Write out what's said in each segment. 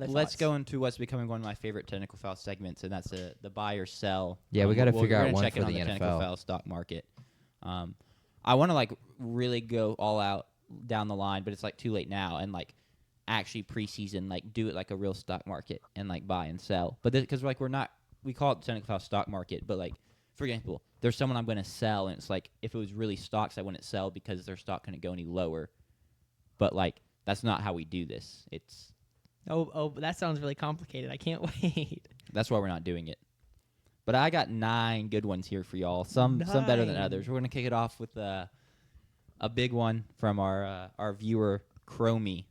let's go into what's becoming one of my favorite Technical Foul segments, and that's the buy or sell. Yeah, we got to figure out one check for in on the NFL. Technical Foul stock market. I want to like really go all out down the line, but it's like too late now, and like actually preseason like do it like a real stock market and like buy and sell. But because like we call it the Technical Foul stock market, but like for example, there's someone I'm going to sell, and it's like if it was really stocks, I wouldn't sell because their stock couldn't go any lower. But like that's not how we do this. It's that sounds really complicated. I can't wait. That's why we're not doing it. But I got 9 good ones here for y'all. Some better than others. We're gonna kick it off with a big one from our viewer Chromie.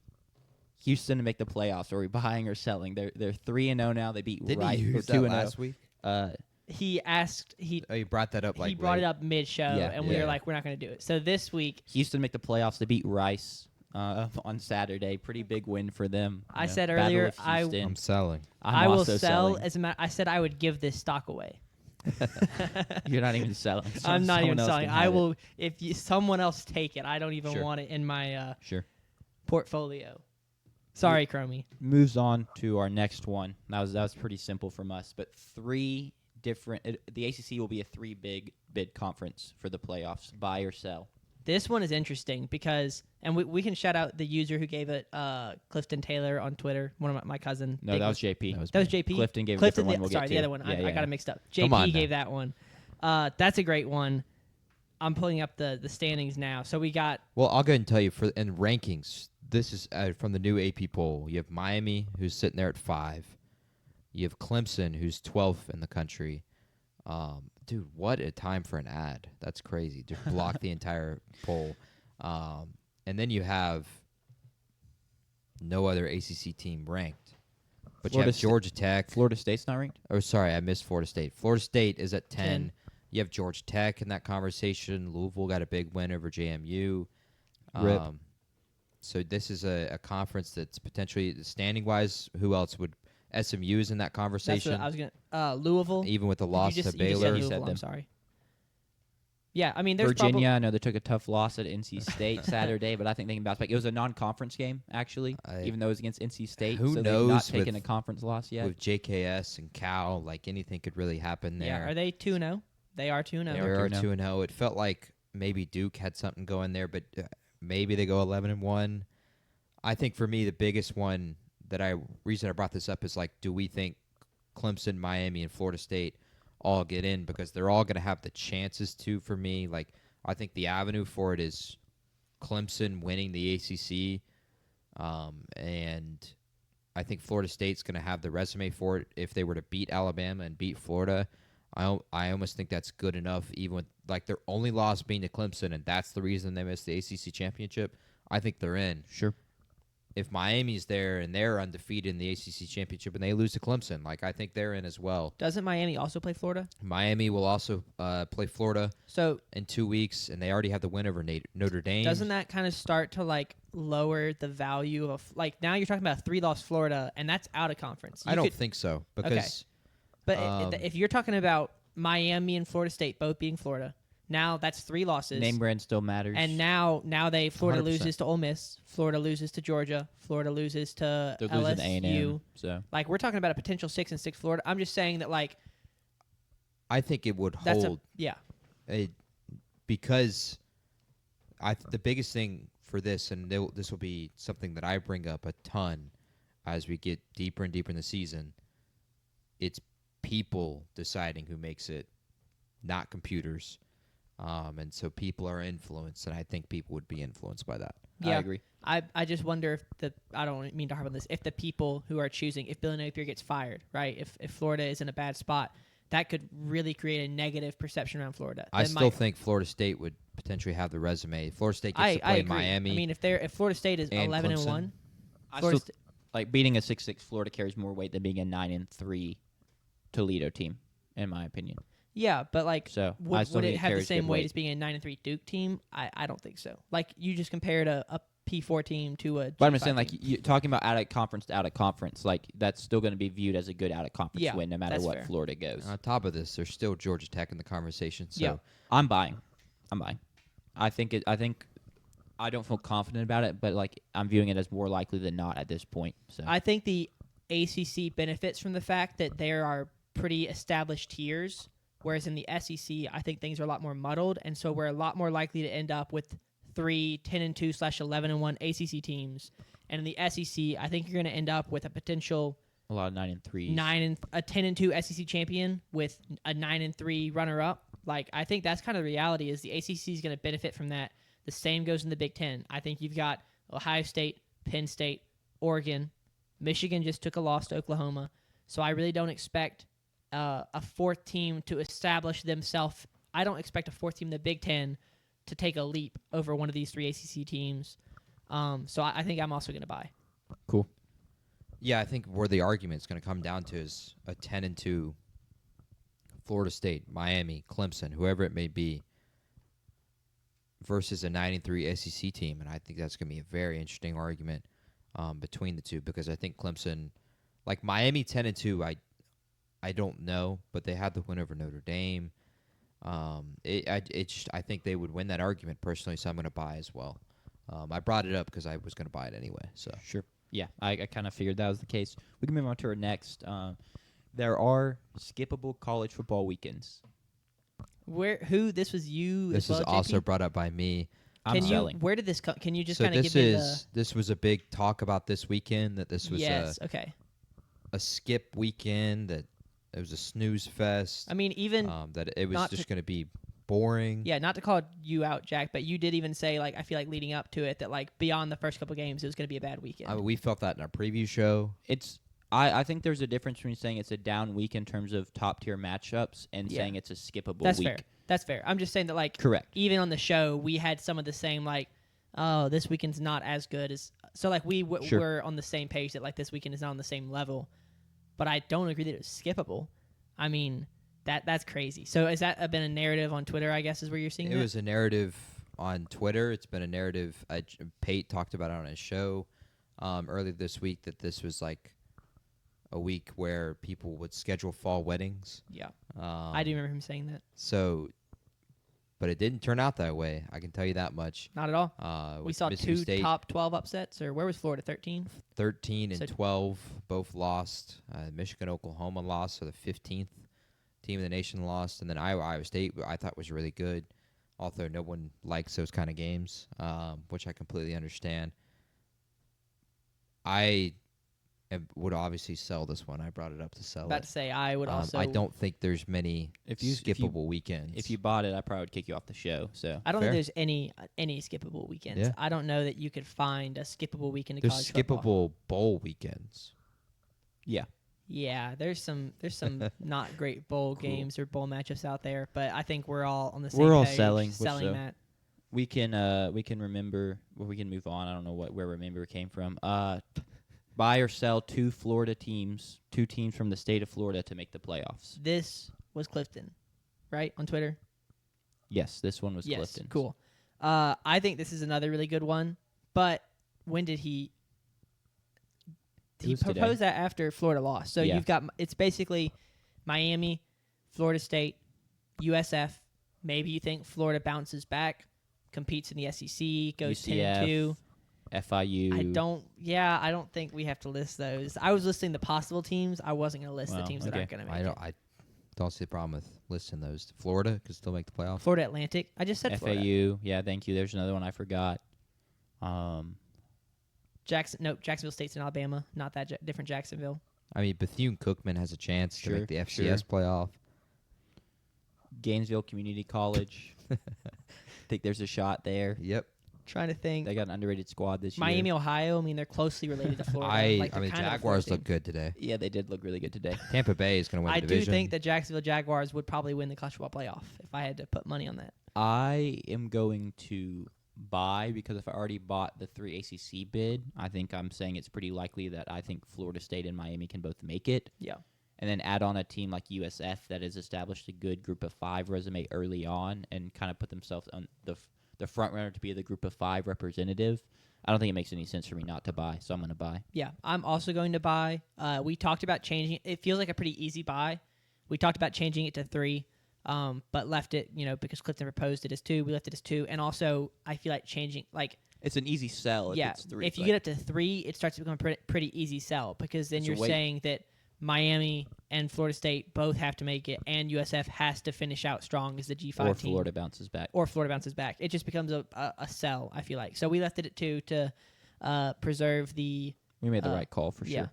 Houston to make the playoffs. Are we buying or selling? They're 3-0 now. They beat Didn't Rice. he use or that 2-0 last week? He asked. He brought that up. Like he brought late. it up mid-show, and we were like, we're not going to do it. So this week, Houston make the playoffs. They beat Rice on Saturday. Pretty big win for them. I said earlier, I'm selling. I will also sell. selling. As a matter, I said I would give this stock away. You're not even selling. I'm not even Someone else selling. can I have will. If someone else take it, I don't even Sure. want it in my Sure. portfolio. Sorry, Chromie. Moves on to our next one. That was pretty simple from us, but 3 different. The ACC will be a 3 bid conference for the playoffs. Buy or sell. This one is interesting because, and we can shout out the user who gave it, Clifton Taylor on Twitter, one of my cousin. No, that was JP. That was JP. Clifton gave a different one. We'll sorry, get the to. other one. Yeah, I got it mixed up. Come on JP gave now. that one. That's a great one. I'm pulling up the standings now. So we got. Well, I'll go ahead and tell you in rankings. This is from the new AP poll. You have Miami, who's sitting there at 5. You have Clemson, who's 12th in the country. Dude, what a time for an ad. That's crazy. Just block the entire poll. And then you have no other ACC team ranked. But you have Georgia Tech. Florida State's not ranked? Oh, sorry, I missed Florida State. Florida State is at 10. You have Georgia Tech in that conversation. Louisville got a big win over JMU. Rip. So this is a conference that's potentially, standing-wise, who else would... SMU is in that That's conversation. what I was gonna. Louisville. Even with the loss to You just Baylor. said You said Louisville, them. I'm sorry. Yeah, I mean, there's Virginia, I know they took a tough loss at NC State Saturday, but I think they can bounce back. It was a non-conference game, actually, even though it was against NC State. Who so knows they've not taken with- a conference loss yet. With JKS and Cal, like anything could really happen there. Yeah, are they 2-0? They are 2-0. They are 2-0. It felt like maybe Duke had something going there, but maybe they go 11-1. I think for me the biggest one reason I brought this up is like, do we think Clemson, Miami, and Florida State all get in? Because they're all going to have the chances to. For me, like I think the avenue for it is Clemson winning the ACC, and I think Florida State's going to have the resume for it if they were to beat Alabama and beat Florida. I almost think that's good enough, even with like their only loss being to Clemson, and that's the reason they missed the ACC championship. I think they're in. Sure. If Miami's there and they're undefeated in the ACC championship and they lose to Clemson, like I think they're in as well. Doesn't Miami also play Florida? Miami will also play Florida in 2 weeks, and they already have the win over Notre Dame. Doesn't that kind of start to like lower the value of like now you're talking about a 3-loss Florida, and that's out of conference. I don't think so because. But if you're talking about Miami and Florida State both being Florida, now that's 3 losses. Name brand still matters. And now Florida 100%. loses to Ole Miss, Florida loses to Georgia, Florida loses to they're LSU. losing A&M. So Like we're talking about a potential 6-6 Florida. I'm just saying that like I think it would that's hold. Because the biggest thing for this, and this will be something that I bring up a ton as we get deeper and deeper in the season, it's people deciding who makes it, not computers. And so people are influenced, and I think people would be influenced by that. Yeah, I agree. I just wonder if I don't mean to harp on this, if the people who are choosing, if Billy Napier gets fired, right, if Florida is in a bad spot, that could really create a negative perception around Florida. I still think Florida State would potentially have the resume. Florida State gets to play agree. Miami. I mean, if Florida State is and 11-1, I still like beating a 6-6 Florida carries more weight than being a 9-3 Toledo team, in my opinion. yeah, but like, So, I would still think it it have the carries same good weight weight. as being a 9-3 Duke team? I don't think so. Like, you just compared a P4 team to a But I'm G5 just saying, like, team. you talking about out of conference to out of conference, like that's still going to be viewed as a good out of conference Yeah, win, no matter that's what fair. Florida goes. On top of this, there's still Georgia Tech in the conversation. So Yeah. I'm buying. I think I don't feel confident about it, but like I'm viewing it as more likely than not at this point. So I think the ACC benefits from the fact that there are pretty established tiers, whereas in the SEC, I think things are a lot more muddled, and so we're a lot more likely to end up with 3 10-2/11-1 ACC teams. And in the SEC, I think you're going to end up with a potential A lot of 9-3s. 10-2 SEC champion with a 9-3 runner-up. Like, I think that's kind of the reality is the ACC is going to benefit from that. The same goes in the Big Ten. I think you've got Ohio State, Penn State, Oregon. Michigan just took a loss to Oklahoma. So I really don't expect a fourth team to establish themselves. I don't expect a fourth team in the Big Ten to take a leap over one of these 3 ACC teams. So I think I'm also going to buy. Cool. Yeah, I think where the argument's going to come down to is a 10-2 Florida State, Miami, Clemson, whoever it may be, versus a 9-3 SEC team, and I think that's going to be a very interesting argument between the two because I think Clemson, like Miami 10-2, I don't know, but they had the win over Notre Dame. I think they would win that argument personally, so I'm going to buy as well. I brought it up because I was going to buy it anyway. So Sure. Yeah, I kind of figured that was the case. We can move on to our next. There are skippable college football weekends. This was you this as well, was also JP? brought up by me. I'm selling. Where did this come? Can you just So kind of this give me this was a big talk about this weekend that this was yes, okay. a skip weekend, that it was a snooze fest. I mean, even that it was not just going to be boring. yeah, not to call you out, Jack, but you did even say, like, I feel like leading up to it that, like, beyond the first couple games, it was going to be a bad weekend. I mean, we felt that in our preview show. I think there's a difference between saying it's a down week in terms of top tier matchups and saying it's a skippable That's week. fair. That's fair. I'm just saying that, like, Correct. even on the show, we had some of the same, like, oh, this weekend's not as good as. So, like, we Sure. were on the same page that, like, this weekend is not on the same level. But I don't agree that it was skippable. I mean, that's crazy. So, has that been a narrative on Twitter, I guess, is where you're seeing It that? was a narrative on Twitter. It's been a narrative. Pate talked about it on his show earlier this week, that this was like a week where people would schedule fall weddings. Yeah. I do remember him saying that. So, but it didn't turn out that way. I can tell you that much. Not at all. We With saw Mississippi 2 State, top 12 upsets, or where was Florida, 13? 13 and So- 12 both lost. Michigan, Oklahoma lost, so the 15th team in the nation lost. And then Iowa State, I thought was really good, although no one likes those kind of games, which I completely understand. I would obviously sell this one. I brought it up to sell About it. to say, I would also. I don't think there's many If you- skippable weekends. If you bought it, I probably would kick you off the show. So I don't Fair. think there's any skippable weekends. Yeah. I don't know that you could find a skippable weekend in there's college skippable football. bowl weekends. yeah, Yeah, there's some not great bowl games or bowl matchups out there, but I think we're all on the same We're all page, selling, which selling so- that. we can remember. Well, we can move on. I don't know where remember came from. Buy or sell 2 Florida teams, 2 teams from the state of Florida to make the playoffs. This was Clifton, right, on Twitter? Yes, this one was Yes, Clifton. cool. I think this is another really good one, but when did he It was today. proposed that after Florida lost? So Yeah. you've got, it's basically Miami, Florida State, USF. Maybe you think Florida bounces back, competes in the SEC, goes UCF, 10-2. FIU. I don't think we have to list those. I was listing the possible teams. I wasn't going to list the Well, teams that okay. aren't going to make it. I don't see the problem with listing those. Florida could still make the playoffs. Florida Atlantic. I just said Florida. FAU. Yeah, thank you. There's another one I forgot. Jacksonville State's in Alabama. Not that different Jacksonville. I mean, Bethune-Cookman has a chance to Sure, make the FCS playoff. Gainesville Community College. Think there's a shot there. Yep. Trying to think. They got an underrated squad this Miami, year. Ohio. I mean, they're closely related to Florida. I Like, mean, they're kind of a Jaguars fourth look team. good today. Yeah, they did look really good today. Tampa Bay is going to win I the do division. think the Jacksonville Jaguars would probably win the college football playoff if I had to put money on that. I am going to buy because if I already bought the 3 ACC bid, I think I'm saying it's pretty likely that I think Florida State and Miami can both make it. Yeah. And then add on a team like USF that has established a good group of 5 resume early on and kind of put themselves on the front runner to be the group of 5 representative. I don't think it makes any sense for me not to buy, so I'm going to buy. Yeah, I'm also going to buy. We talked about changing. It feels like a pretty easy buy. We talked about changing it to 3, but left it, because Clifton proposed it as 2. We left it as 2. And also, I feel like changing, like, It's an easy sell. Yeah, If it's 3. if you get up to 3, it starts to become a pretty easy sell because then So you're wait. saying that Miami and Florida State both have to make it, and USF has to finish out strong as the G5 or team. Florida bounces back. Or Florida bounces back. It just becomes a sell, I feel like. So we left it at 2 to preserve the... We made the right call for yeah. sure.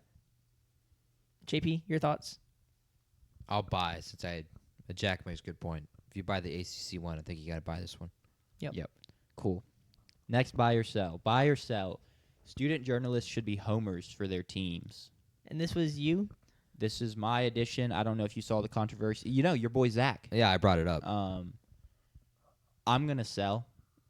JP, your thoughts? I'll buy since Jack makes a good point. If you buy the ACC one, I think you got to buy this one. Yep. Cool. Next, buy or sell. Buy or sell. Student journalists should be homers for their teams. And this was you? This is my addition. I don't know if you saw the controversy. You know, your boy Zach. Yeah, I brought it up. I'm gonna sell.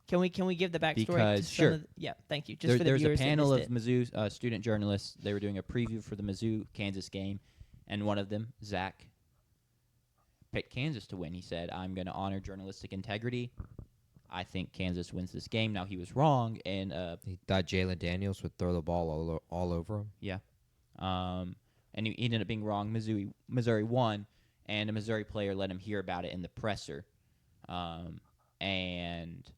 Can we give the backstory? Because, to sure. Some of yeah, thank you. Just for the There's a viewers that panel of missed it. Mizzou student journalists. They were doing a preview for the Mizzou-Kansas game, and one of them, Zach, picked Kansas to win. He said, I'm going to honor journalistic integrity. I think Kansas wins this game. Now, he was wrong, and He thought Jalen Daniels would throw the ball all over him. yeah. And he ended up being wrong. Missouri won, and a Missouri player let him hear about it in the presser. And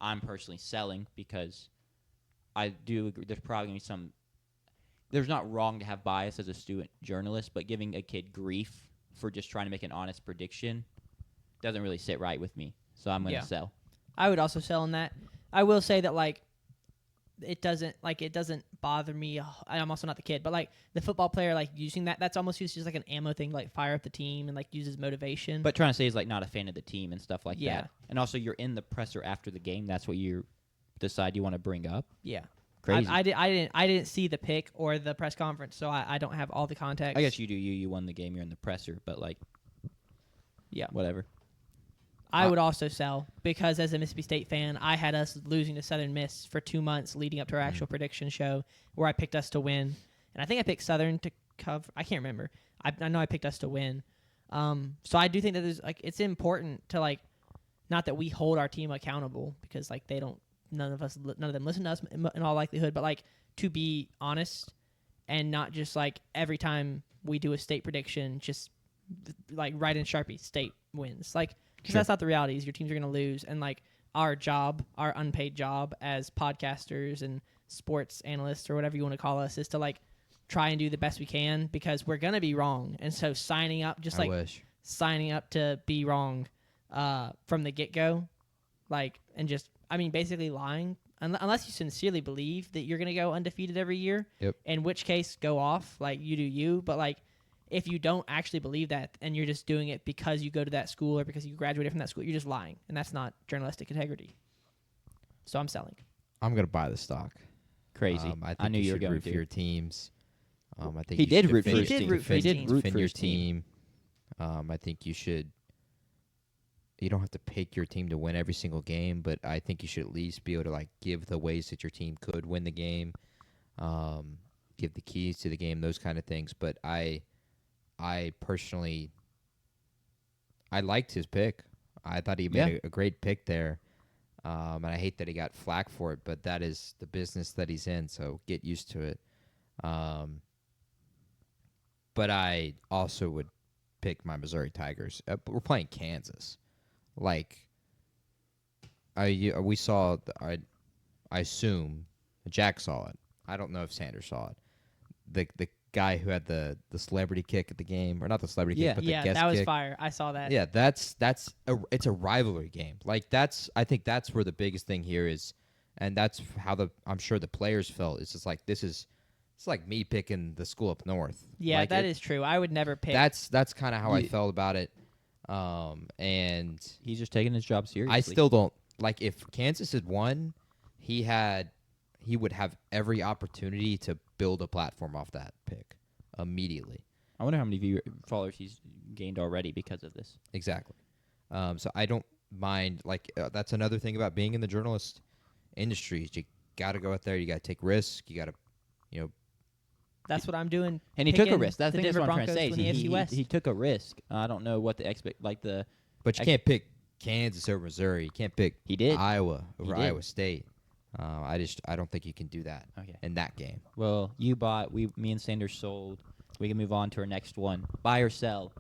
I'm personally selling because I do agree. There's probably going to be some. There's not wrong to have bias as a student journalist, but giving a kid grief for just trying to make an honest prediction doesn't really sit right with me. So I'm going to sell. I would also sell on that. I will say that it doesn't bother me. I'm also not the kid, but the football player using that's almost used as an ammo thing, fire up the team and uses motivation. But trying to say he's not a fan of the team and stuff like Yeah. that. And also you're in the presser after the game. That's what you decide you want to bring up. Yeah. Crazy. I didn't see the pick or the press conference, so I don't have all the context. I guess you do. You won the game. You're in the presser, but yeah. whatever. I would also sell because as a Mississippi State fan, I had us losing to Southern Miss for 2 months leading up to our actual prediction show where I picked us to win. And I think I picked Southern to cover. I can't remember. I know I picked us to win. So I do think that there's it's important to not that we hold our team accountable because they don't, none of them listen to us in all likelihood, but to be honest and not just every time we do a state prediction, just write in Sharpie, state wins. Because that's not the reality. Is your teams are going to lose, and our job, our unpaid job as podcasters and sports analysts or whatever you want to call us, is to try and do the best we can because we're going to be wrong. And so signing up, just signing up to be wrong from the get go, and just basically lying unless you sincerely believe that you're going to go undefeated every year. Yep. In which case, go off you do you, but if you don't actually believe that and you're just doing it because you go to that school or because you graduated from that school, you're just lying, and that's not journalistic integrity. So I'm selling. I'm going to buy the stock. Crazy. I think I knew you were should going root to. for your teams. I think He you did should root for his defend- team. He did root for his defend- team. Root defend for your his team. team. I think you should. You don't have to pick your team to win every single game, but I think you should at least be able to give the ways that your team could win the game, give the keys to the game, those kind of things. But I personally, I liked his pick. I thought he made a great pick there. And I hate that he got flack for it, but that is the business that he's in, so get used to it. But I also would pick my Missouri Tigers. We're playing Kansas. We saw, I assume, Jack saw it. I don't know if Sanders saw it. The guy who had the celebrity kick at the game, or not the celebrity kick, but the guest kick. Yeah, that was fire. I saw that. Yeah, it's a rivalry game. I think that's where the biggest thing here is, and that's how I'm sure the players felt. It's just it's like me picking the school up north. Yeah, that is true. I would never pick. That's kind of how I felt about it. And He's just taking his job seriously. I still don't if Kansas had won, he would have every opportunity to build a platform off that pick immediately. I wonder how many followers he's gained already because of this. Exactly. So I don't mind. That's another thing about being in the journalist industry. Is you got to go out there. You got to take risks. You got to, That's what I'm doing. And he took a picking risk. That's the the thing that's Denver what I'm trying to say. Broncos is win the AFC West. He took a risk. I don't know what But you can't pick Kansas over Missouri. You can't pick He did. Iowa over He did. Iowa State. I don't think you can do that Okay. in that game. Well, you bought. Me and Sanders sold. We can move on to our next one. Buy or sell.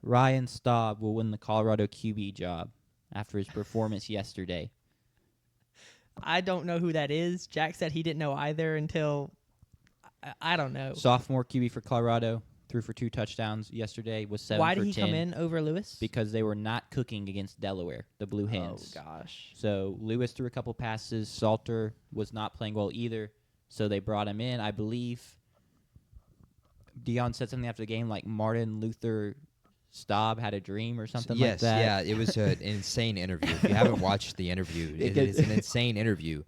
Ryan Staub will win the Colorado QB job after his performance yesterday. I don't know who that is. Jack said he didn't know either until I don't know. Sophomore QB for Colorado, threw for 2 touchdowns yesterday, was 7 Why for did he 10 come in over Lewis? because they were not cooking against Delaware, the Blue Hens. Oh gosh. So Lewis threw a couple passes. Salter was not playing well either, so they brought him in. I believe Dion said something after the game like Martin Luther Staub had a dream or something like that. Yes, yeah, it was an insane interview. If you haven't watched the interview, it is an insane interview.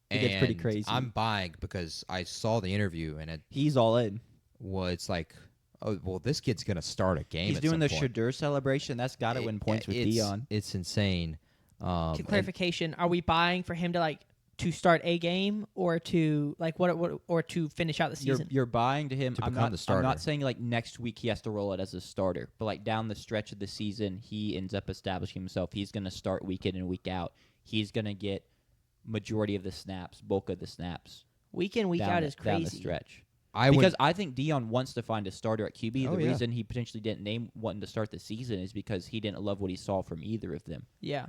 It gets pretty And crazy. I'm buying because I saw the interview and it He's all in. was like, oh, well, this kid's going to start a game. He's at doing some the point. Shadur celebration. That's got to win points with Dion. It's insane. Clarification: are we buying for him to start a game or to or to finish out the season? You're buying to him. To I'm become not, the starter. I'm not saying like next week he has to roll it as a starter, but like down the stretch of the season, he ends up establishing himself. He's going to start week in and week out. He's going to get majority of the snaps, bulk of the snaps. Week in, week down out the, is down the crazy. stretch. I Because would, I think Dion wants to find a starter at QB. Oh, The yeah. reason he potentially didn't name wanting to start the season is because he didn't love what he saw from either of them. Yeah.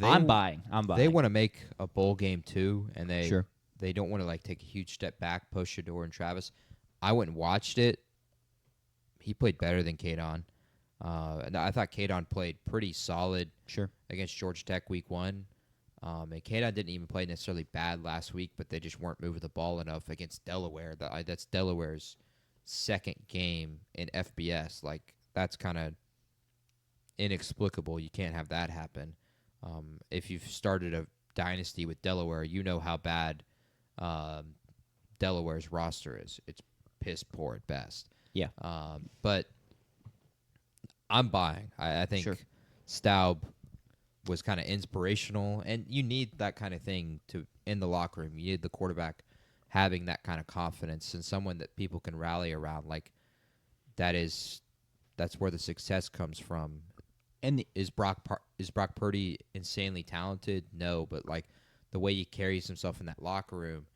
I'm buying. They want to make a bowl game too, and Sure. they don't want to like take a huge step back, post Shador and Travis. I went and watched it. He played better than Kadon. And I thought Kadon played pretty solid Sure. against Georgia Tech week 1. And Kadon didn't even play necessarily bad last week, but they just weren't moving the ball enough against Delaware. That's Delaware's second game in FBS. Like, that's kind of inexplicable. You can't have that happen. If you've started a dynasty with Delaware, you know how bad Delaware's roster is. It's piss poor at best. Yeah. But I'm buying. I think Sure. Staub was kind of inspirational, and you need that kind of thing to in the locker room. You need the quarterback having that kind of confidence and someone that people can rally around. Like that's where the success comes from. And Is Brock Purdy insanely talented? No, but like the way he carries himself in that locker room,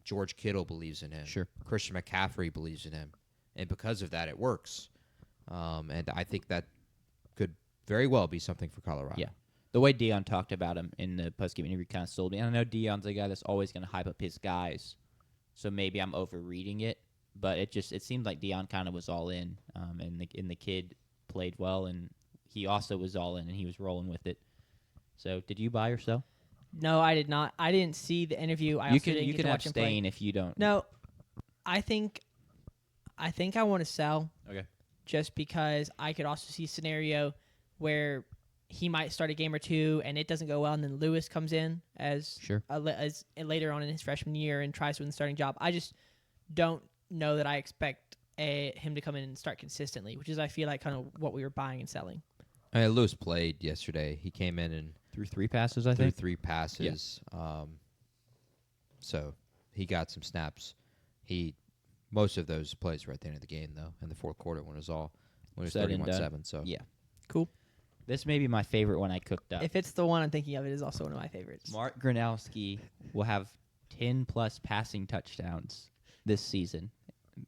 George Kittle believes in him. Sure. Christian McCaffrey believes in him, and because of that, it works. And I think that could very well be something for Colorado. Yeah. The way Dion talked about him in the postgame interview kind of sold me. And I know Dion's a guy that's always going to hype up his guys, so maybe I'm overreading it. But it seemed like Dion kind of was all in, and the kid played well, and he also was all in, and he was rolling with it. So, did you buy or sell? No, I did not. I didn't see the interview. I You also can didn't you get can to watch him play. abstain if you don't. No, I think I want to sell. Okay. Just because I could also see a scenario where he might start a game or two and it doesn't go well, and then Lewis comes in as Sure. as later on in his freshman year and tries to win the starting job. I just don't know that I expect him to come in and start consistently, which is I feel like kind of what we were buying and selling. Lewis played yesterday. He came in and Through 3 passes, I threw think. 3 passes. So he got some snaps. Most of those plays were at the end of the game, though, in the fourth quarter when it was Said and 31-7. So Yeah. Cool. This may be my favorite one I cooked up. If it's the one I'm thinking of, it is also one of my favorites. Mark Gronowski will have 10-plus passing touchdowns this season.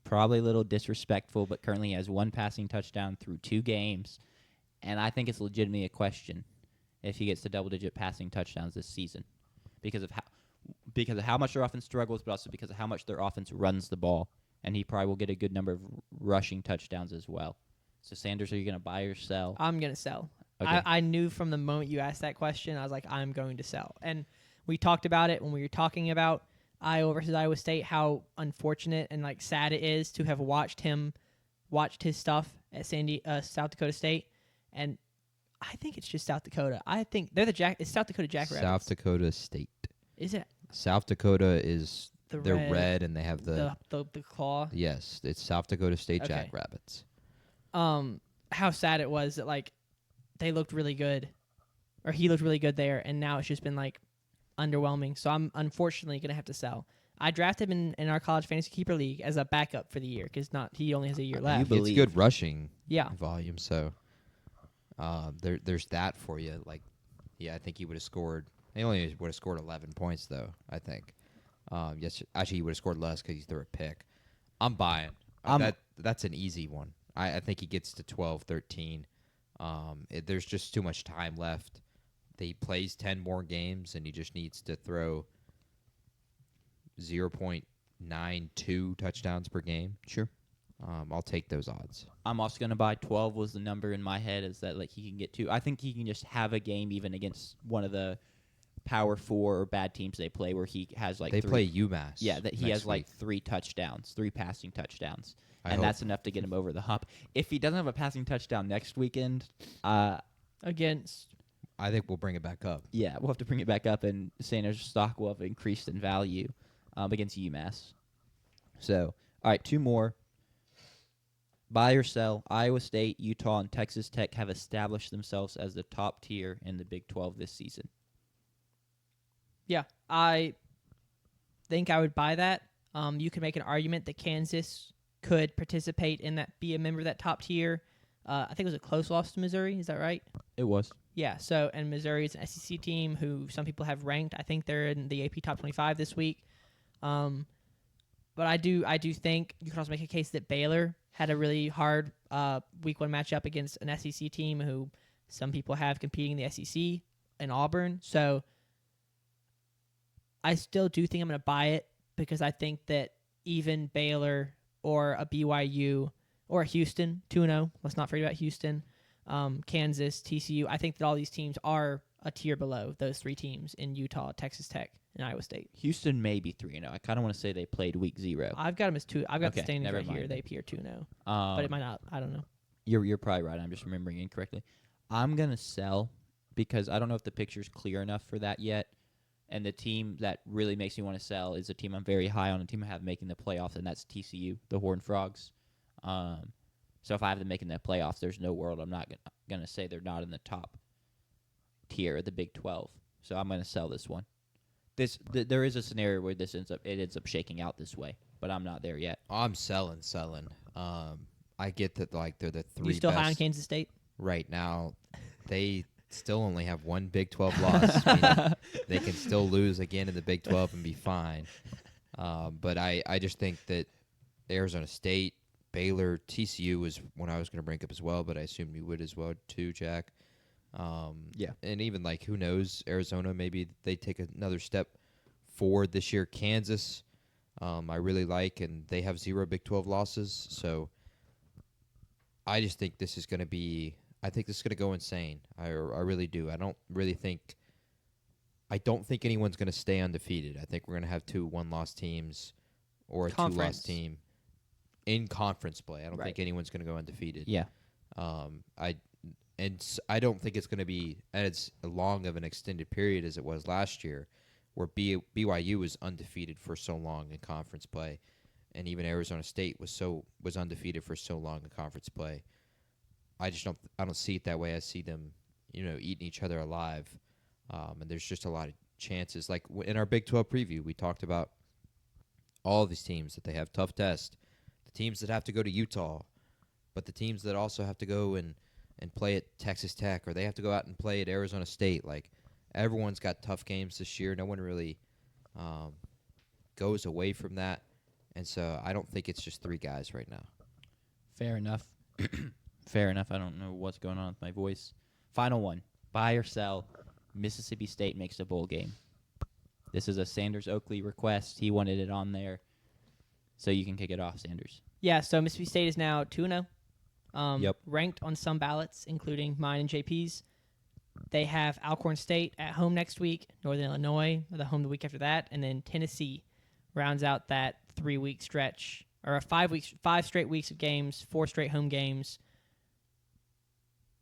Probably a little disrespectful, but currently has 1 passing touchdown through 2 games. And I think it's legitimately a question if he gets to double-digit passing touchdowns this season because of how much their offense struggles, but also because of how much their offense runs the ball. And he probably will get a good number of rushing touchdowns as well. So, Sanders, are you going to buy or sell? I'm going to sell. Okay. I knew from the moment you asked that question, I was like, I'm going to sell. And we talked about it when we were talking about Iowa versus Iowa State, how unfortunate and like sad it is to have watched his stuff at South Dakota State. And I think it's just South Dakota. I think they're it's South Dakota Jackrabbits. South Dakota State. Is it South Dakota is they're red, red and they have the claw? yes. It's South Dakota State Okay. Jackrabbits. How sad it was that like they looked really good, or he looked really good there, and now it's just been like underwhelming. So I'm unfortunately gonna have to sell. I drafted him in our college fantasy keeper league as a backup for the year because he only has a year left. believe. It's good rushing Yeah, volume, so there's that for you. Like, yeah, I think he would have scored. He only would have scored 11 points though. I think. Yes, actually, he would have scored less because he threw a pick. I'm buying. That's an easy one. I think he gets to 12, 13. There's just too much time left. he plays 10 more games and he just needs to throw 0.92 touchdowns per game. Sure. I'll take those odds. I'm also going to buy 12 was the number in my head is that like he can get to. I think he can just have a game even against one of the Power 4 or bad teams they play where he has like they three, play UMass. Yeah, that he next has like week. 3 touchdowns, 3 passing touchdowns. I And hope. that's enough to get him over the hump. If he doesn't have a passing touchdown next weekend, Against I think we'll bring it back up. yeah, we'll have to bring it back up, and Sanders' stock will have increased in value against UMass. So, all right, 2 more. Buy or sell. Iowa State, Utah, and Texas Tech have established themselves as the top tier in the Big 12 this season. Yeah, I think I would buy that. You could make an argument that Kansas could participate in that, be a member of that top tier. I think it was a close loss to Missouri. Is that right? It was. Yeah. So, and Missouri is an SEC team who some people have ranked. I think they're in the AP top 25 this week. But I do think you can also make a case that Baylor had a really hard week 1 matchup against an SEC team who some people have competing in the SEC in Auburn. So I still do think I'm going to buy it because I think that even Baylor or a BYU or a Houston, 2-0, let's not forget about Houston, Kansas, TCU, I think that all these teams are a tier below those 3 teams in Utah, Texas Tech, and Iowa State. Houston may be 3-0. I kind of want to say they played week 0. I've got them as 2. I've got the Okay, standings never right here. mind. They appear 2-0. But it might not. I don't know. You're probably right. I'm just remembering incorrectly. I'm going to sell because I don't know if the picture's clear enough for that yet. And the team that really makes me want to sell is a team I'm very high on, a team I have making the playoffs, and that's TCU, the Horned Frogs. So if I have them making the playoffs, there's no world I'm not going to say they're not in the top tier of the Big 12. So I'm going to sell this one. There is a scenario where it ends up shaking out this way, but I'm not there yet. I'm selling. I get that like they're the 3 You still best high on Kansas State? right now. They still only have 1 Big 12 loss. Meaning they can still lose again in the Big 12 and be fine. But I just think that Arizona State, Baylor, TCU was one I was going to bring up as well, but I assume you would as well too, Jack. Yeah. And even like who knows, Arizona, maybe they take another step forward this year. Kansas, I really like, and they have 0 Big 12 losses. So I just think this is going to be. I think this is going to go insane. I really do. I don't think anyone's going to stay undefeated. I think we're going to have 2 1-loss teams or a Conference. 2-loss team in conference play. I don't Right. think anyone's going to go undefeated. Yeah. I don't think it's going to be as long of an extended period as it was last year, where BYU was undefeated for so long in conference play, and even Arizona State was undefeated for so long in conference play. I don't see it that way. I see them, eating each other alive, and there's just a lot of chances. Like in our Big 12 preview, we talked about all of these teams that they have tough tests, the teams that have to go to Utah, but the teams that also have to go and play at Texas Tech, or they have to go out and play at Arizona State. Like everyone's got tough games this year. No one really goes away from that, and so I don't think it's just 3 guys right now. Fair enough. Fair enough. I don't know what's going on with my voice. Final one. Buy or sell. Mississippi State makes a bowl game. This is a Sanders Oakley request. He wanted it on there. So you can kick it off, Sanders. Yeah, so Mississippi State is now 2-0. Yep. Ranked on some ballots, including mine and JP's. They have Alcorn State at home next week, Northern Illinois, the home the week after that, and then Tennessee rounds out that 3-week stretch, or 5 straight weeks of games, 4 straight home games.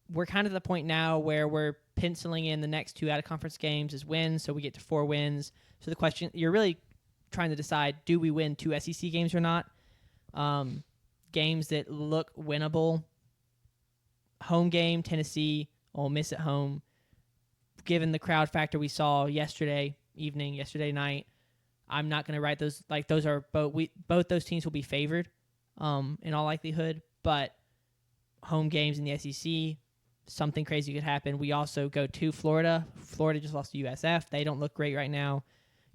We're kind of at the point now where we're penciling in the next 2 out-of-conference games as wins, so we get to 4 wins. So the question, you're really trying to decide, do we win 2 SEC games or not? Games that look winnable. Home game, Tennessee, Ole Miss at home. Given the crowd factor we saw yesterday night, I'm not going to write those. Like those are both those teams will be favored, in all likelihood. But home games in the SEC, something crazy could happen. We also go to Florida. Florida just lost to USF. They don't look great right now.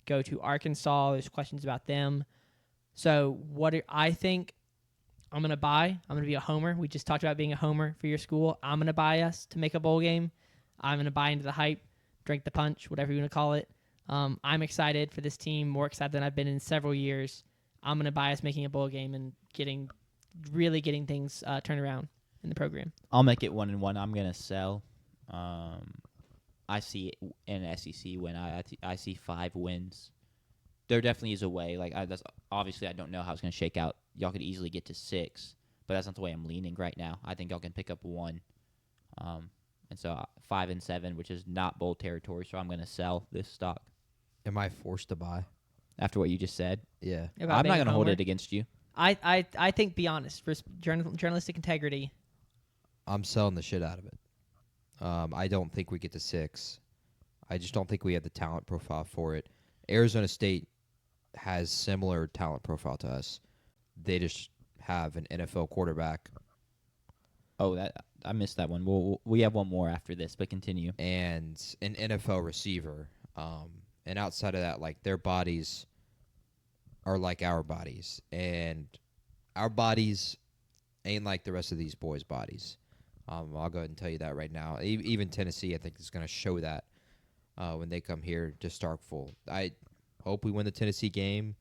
Go to Arkansas. There's questions about them. So I think I'm going to buy. I'm going to be a homer. We just talked about being a homer for your school. I'm going to buy us to make a bowl game. I'm going to buy into the hype drank the punch, whatever you want to call it. I'm excited for this team, more excited than I've been in several years. I'm going to buy us making a bowl game and really getting things turned around in the program. I'll make it 1-1. I'm gonna sell. I see an SEC win. I see 5 wins. There definitely is a way. Like that's obviously I don't know how it's gonna shake out. Y'all could easily get to 6, but that's not the way I'm leaning right now. I think y'all can pick up 1. And so 5 and 7, which is not bowl territory. So I'm gonna sell this stock Am I forced to buy? after what you just said. Yeah. About I'm not being a gonna hold homer. it against you. I think, be honest, for journalistic integrity, I'm selling the shit out of it. I don't think we get to 6. I just don't think we have the talent profile for it. Arizona State has similar talent profile to us. They just have an NFL quarterback Oh, I missed that one. We have one more after this, but continue. and an NFL receiver. And outside of that, like their bodies are like our bodies, and our bodies ain't like the rest of these boys' bodies. I'll go ahead and tell you that right now. Even Tennessee, I think, is going to show that when they come here to Starkville. I hope we win the Tennessee game.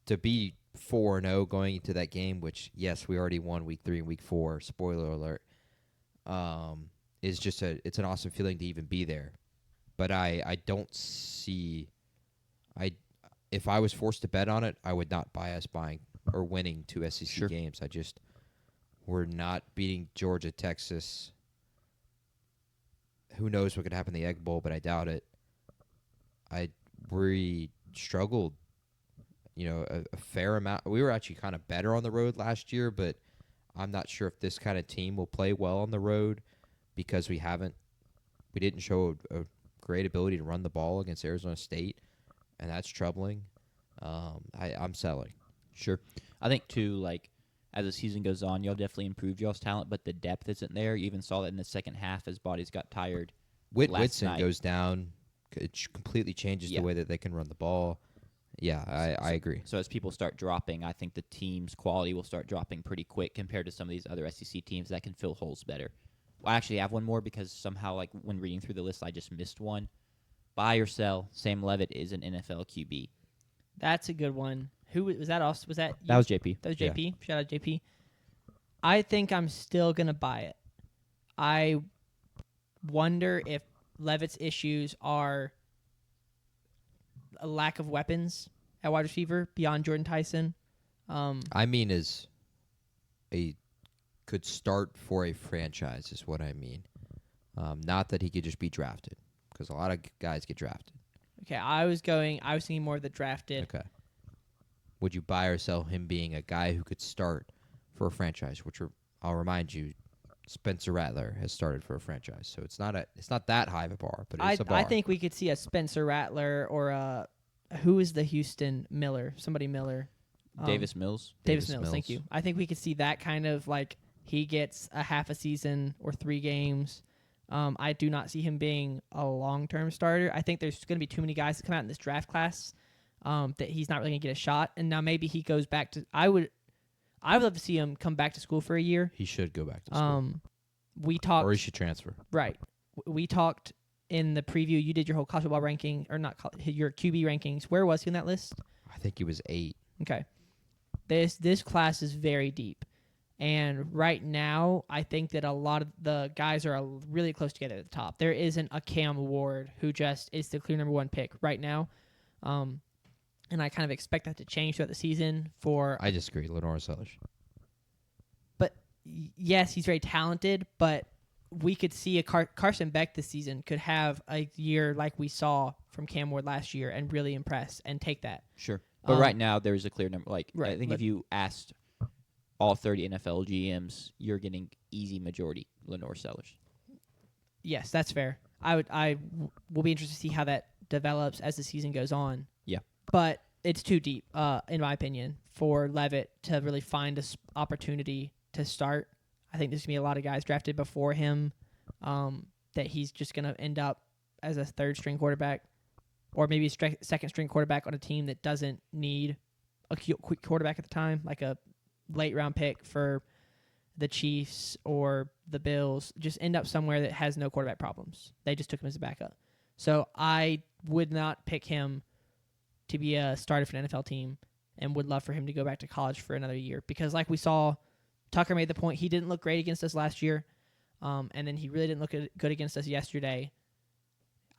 To be 4-0 going into that game, which, yes, we already won week 3 and week 4, spoiler alert, is just it's an awesome feeling to even be there. But I don't see if I was forced to bet on it, I would not buy us buying or winning 2 SEC Sure. games. We're not beating Georgia, Texas. Who knows what could happen in the Egg Bowl, but I doubt it. We struggled, a fair amount. We were actually kind of better on the road last year, but I'm not sure if this kind of team will play well on the road because we didn't show a great ability to run the ball against Arizona State, and that's troubling. I'm selling. Sure. I think, too, like, as the season goes on, y'all definitely improved y'all's talent, but the depth isn't there. You even saw that in the second half as bodies got tired. last Whitson night. goes down. It completely changes Yeah. the way that they can run the ball. Yeah, I agree. So as people start dropping, I think the team's quality will start dropping pretty quick compared to some of these other SEC teams that can fill holes better. I actually have one more because somehow, like, when reading through the list, I just missed one. Buy or sell, Sam Levitt is an NFL QB. that's a good one. Who was that? Also, was that you? That was JP. That was Yeah. JP. Shout out JP. I think I'm still gonna buy it. I wonder if Levitt's issues are a lack of weapons at wide receiver beyond Jordan Tyson. I mean, could start for a franchise is what I mean. Not that he could just be drafted, because a lot of guys get drafted. Okay, I was thinking more of the drafted. Okay. Would you buy or sell him being a guy who could start for a franchise? I'll remind you, Spencer Rattler has started for a franchise, so it's not that high of a bar, but it's a bar. I think we could see a Spencer Rattler or who is the Houston Miller? Somebody Miller. Davis Mills. Davis Mills. Thank you. I think we could see that kind of like he gets a half a season or 3 games. I do not see him being a long-term starter. I think there's going to be too many guys that come out in this draft class that he's not really going to get a shot. And now maybe he goes back to. I would love to see him come back to school for a year. He should go back to school. We talked. Or he should transfer. Right. We talked in the preview. You did your whole college football ranking, or not your QB rankings. Where was he on that list? I think he was 8. Okay. This class is very deep. And right now, I think that a lot of the guys are really close together at the top. There isn't a Cam Ward who just is the clear number 1 pick right now. And I kind of expect that to change throughout the season I disagree. Lenore Sellers. But yes, he's very talented, but we could see a Carson Beck this season could have a year like we saw from Cam Ward last year and really impress and take that. Sure. But right now, there is a clear number. Like, Right, I think but- if you asked all 30 NFL GMs, you're getting easy majority Lenore Sellers. Yes, that's fair. I will be interested to see how that develops as the season goes on. Yeah. But it's too deep, in my opinion, for Levitt to really find an opportunity to start. I think there's going to be a lot of guys drafted before him that he's just going to end up as a third-string quarterback or maybe a second-string quarterback on a team that doesn't need a quick quarterback at the time, like a late-round pick for the Chiefs or the Bills. Just end up somewhere that has no quarterback problems. They just took him as a backup. So I would not pick him to be a starter for an NFL team and would love for him to go back to college for another year. Because like we saw, Tucker made the point, he didn't look great against us last year, and then he really didn't look good against us yesterday.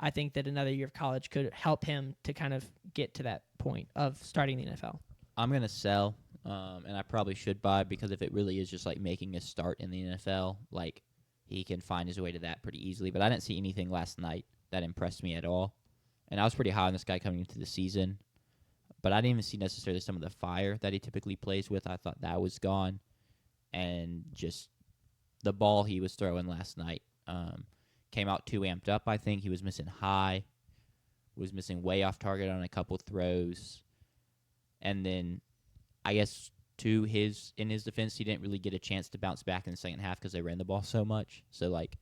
I think that another year of college could help him to kind of get to that point of starting the NFL. I'm going to sell, and I probably should buy because if it really is just like making a start in the NFL, like he can find his way to that pretty easily. But I didn't see anything last night that impressed me at all. And I was pretty high on this guy coming into the season. But I didn't even see necessarily some of the fire that he typically plays with. I thought that was gone. And just the ball he was throwing last night came out too amped up, I think. He was missing high, was missing way off target on a couple throws. And then I guess in his defense, he didn't really get a chance to bounce back in the second half because they ran the ball so much. So, like,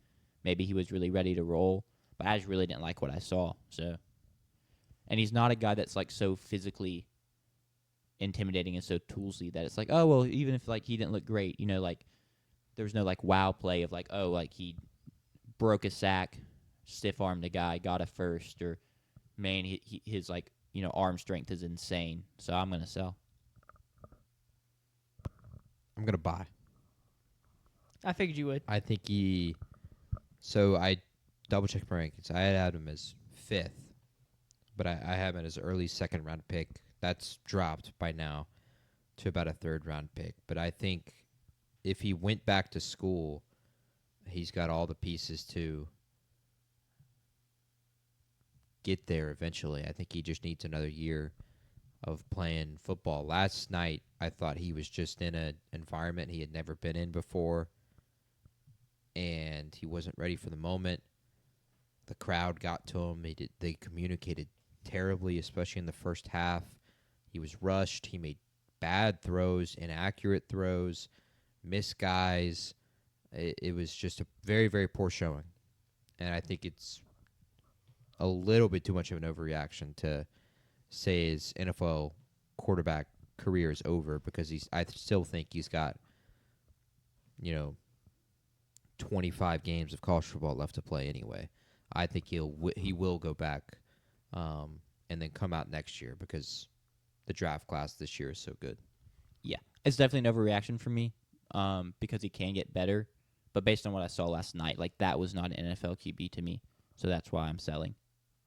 maybe he was really ready to roll. But I just really didn't like what I saw. So, and he's not a guy that's, like, so physically intimidating and so toolsy that it's like, oh, well, even if, like, he didn't look great, you know, like, there was no, like, wow play of, like, oh, like, he broke a sack, stiff-armed a guy, got a first, or, man, his, like, you know, arm strength is insane. So I'm going to sell. I'm going to buy. I figured you would. I think so I double-checked my rankings. I had him as 5th, but I have him as early second-round pick. That's dropped by now to about a third-round pick. But I think if he went back to school, he's got all the pieces to get there eventually. I think he just needs another year of playing football. Last night, I thought he was just in an environment he had never been in before, and he wasn't ready for the moment. The crowd got to him. They communicated terribly, especially in the first half. He was rushed. He made bad throws, inaccurate throws, missed guys. It was just a very, very poor showing. And I think it's a little bit too much of an overreaction to say his NFL quarterback career is over because I still think he's got, 25 games of college football left to play anyway. I think he will go back and then come out next year because the draft class this year is so good. Yeah, it's definitely an overreaction for me because he can get better. But based on what I saw last night, like that was not an NFL QB to me. So that's why I'm selling.